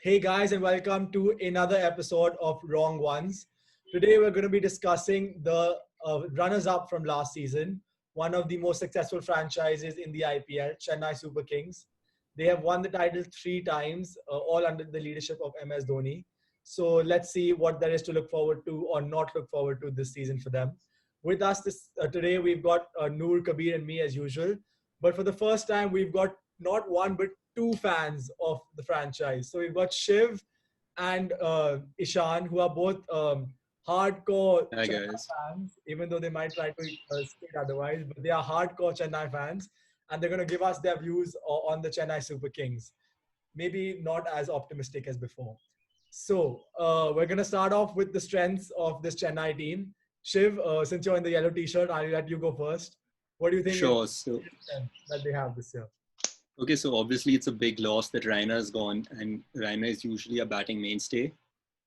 Hey guys, and welcome to another episode of Wrong Ones. Today we're going to be discussing the runners up from last season, one of the most successful franchises in the IPL, Chennai Super Kings. They have won the title three times, all under the leadership of MS Dhoni. So let's see what there is to look forward to or not look forward to this season for them. With us today, we've got Noor, Kabir, and me as usual. But for the first time, we've got not one but two fans of the franchise. So we've got Shiv and Eshan, who are both hardcore Hi Chennai guys. fans, even though they might try to state otherwise. But they are hardcore Chennai fans, and they're going to give us their views on the Chennai Super Kings. Maybe not as optimistic as before. So we're going to start off with the strengths of this Chennai team. Shiv, since you're in the yellow t-shirt, I'll let you go first. What do you think is Sure. the biggest strength that they have this year? So obviously it's a big loss that Raina is gone, and Raina is usually a batting mainstay.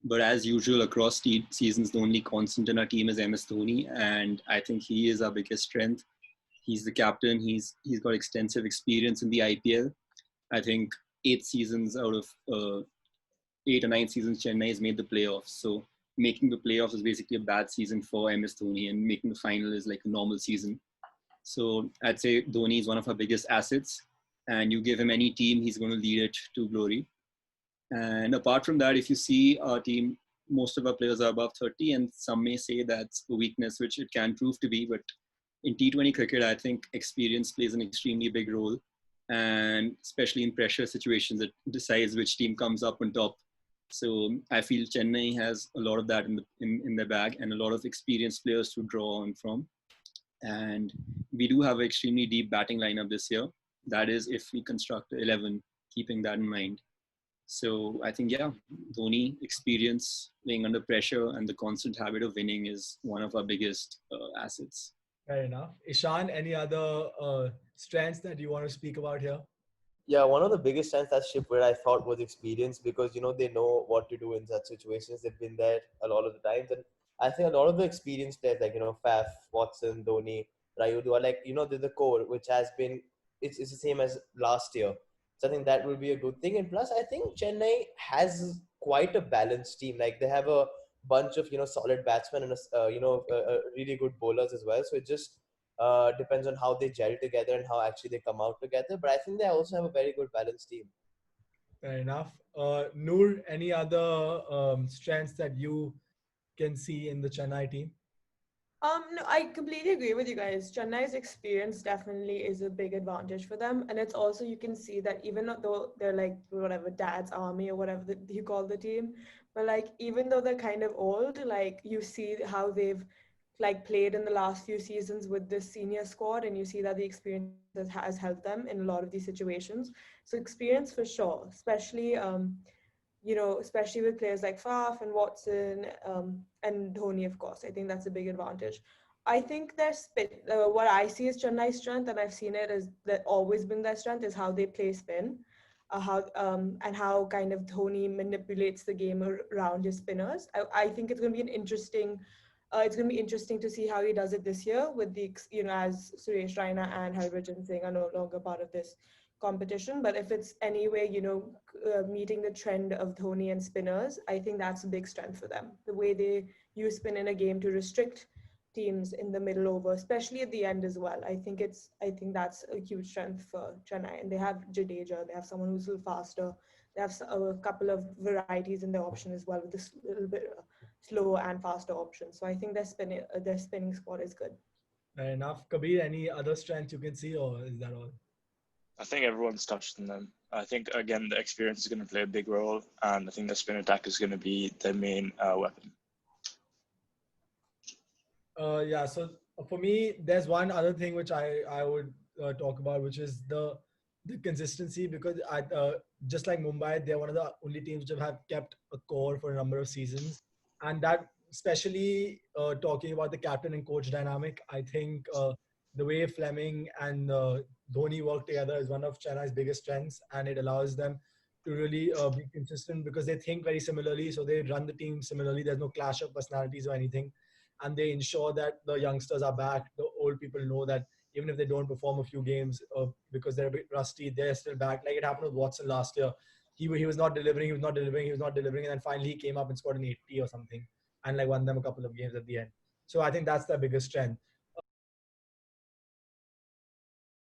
But as usual across seasons, the only constant in our team is MS Dhoni, and I think he is our biggest strength. He's the captain. He's got extensive experience in the IPL. I think 8 seasons out of 8 or 9 seasons, Chennai has made the playoffs. So making the playoffs is basically a bad season for MS Dhoni, and making the final is like a normal season. So I'd say Dhoni is one of our biggest assets, and you give him any team, he's going to lead it to glory. And apart from that, if you see our team, most of our players are above 30, and some may say that's a weakness, which it can prove to be. But in T20 cricket, I think experience plays an extremely big role, and especially in pressure situations, it decides which team comes up on top. So I feel Chennai has a lot of that in their bag, and a lot of experienced players to draw on from. And we do have an extremely deep batting lineup this year. That is, if we construct 11, keeping that in mind. So I think, yeah, Dhoni experience playing under pressure and the constant habit of winning is one of our biggest assets. Fair enough. Ishan, any other strengths that you want to speak about here? Yeah, one of the biggest strengths that ship where I thought was experience because they know what to do in such situations. They've been there a lot of the times, and I think a lot of the experienced players like Faf, Watson, Dhoni, Rayudu are like the core, which has been it's the same as last year. So I think that will be a good thing. And plus, I think Chennai has quite a balanced team. Like they have a bunch of solid batsmen and really good bowlers as well. So it just depends on how they gel together and how actually they come out together. But I think they also have a very good balanced team. Fair enough. Noor, any other strengths that you can see in the Chennai team? No, I completely agree with you guys. Chennai's experience definitely is a big advantage for them. And it's also, you can see that even though they're like whatever, dad's army or whatever you call the team, but like even though they're kind of old, like you see how they've like played in the last few seasons with this senior squad, and you see that the experience has helped them in a lot of these situations. So experience for sure, especially especially with players like Faf and Watson and Dhoni, of course. I think that's a big advantage. I think their spin, what I see as Chennai's strength, and I've seen it as that always been their strength, is how they play spin, and how kind of Dhoni manipulates the game around his spinners. I think it's going to be an interesting. It's going to be interesting to see how he does it this year with as Suresh Raina and Harbhajan Singh are no longer part of this competition. But if it's anyway, meeting the trend of Dhoni and spinners, I think that's a big strength for them. The way they use spin in a game to restrict teams in the middle over, especially at the end as well. I think that's a huge strength for Chennai. And they have Jadeja, they have someone who's a little faster. They have a couple of varieties in their option as well with this little bit slow and faster options. So I think their spinning squad is good. Fair enough. Kabir, any other strengths you can see, or is that all? I think everyone's touched on them. I think, again, the experience is going to play a big role, and I think the spin attack is going to be their main weapon. Yeah, so for me, there's one other thing which I would talk about, which is the consistency, because just like Mumbai, they're one of the only teams which have kept a core for a number of seasons, and that especially talking about the captain and coach dynamic, I think the way Fleming and Dhoni work together is one of Chennai's biggest strengths, and it allows them to really be consistent because they think very similarly, so they run the team similarly. There's no clash of personalities or anything, and they ensure that the youngsters are back. The old people know that even if they don't perform a few games because they're a bit rusty, they're still back. Like it happened with Watson last year. he was not delivering, he was not delivering, he was not delivering, and then finally he came up and scored an 80 or something, and like won them a couple of games at the end. So I think that's their biggest strength.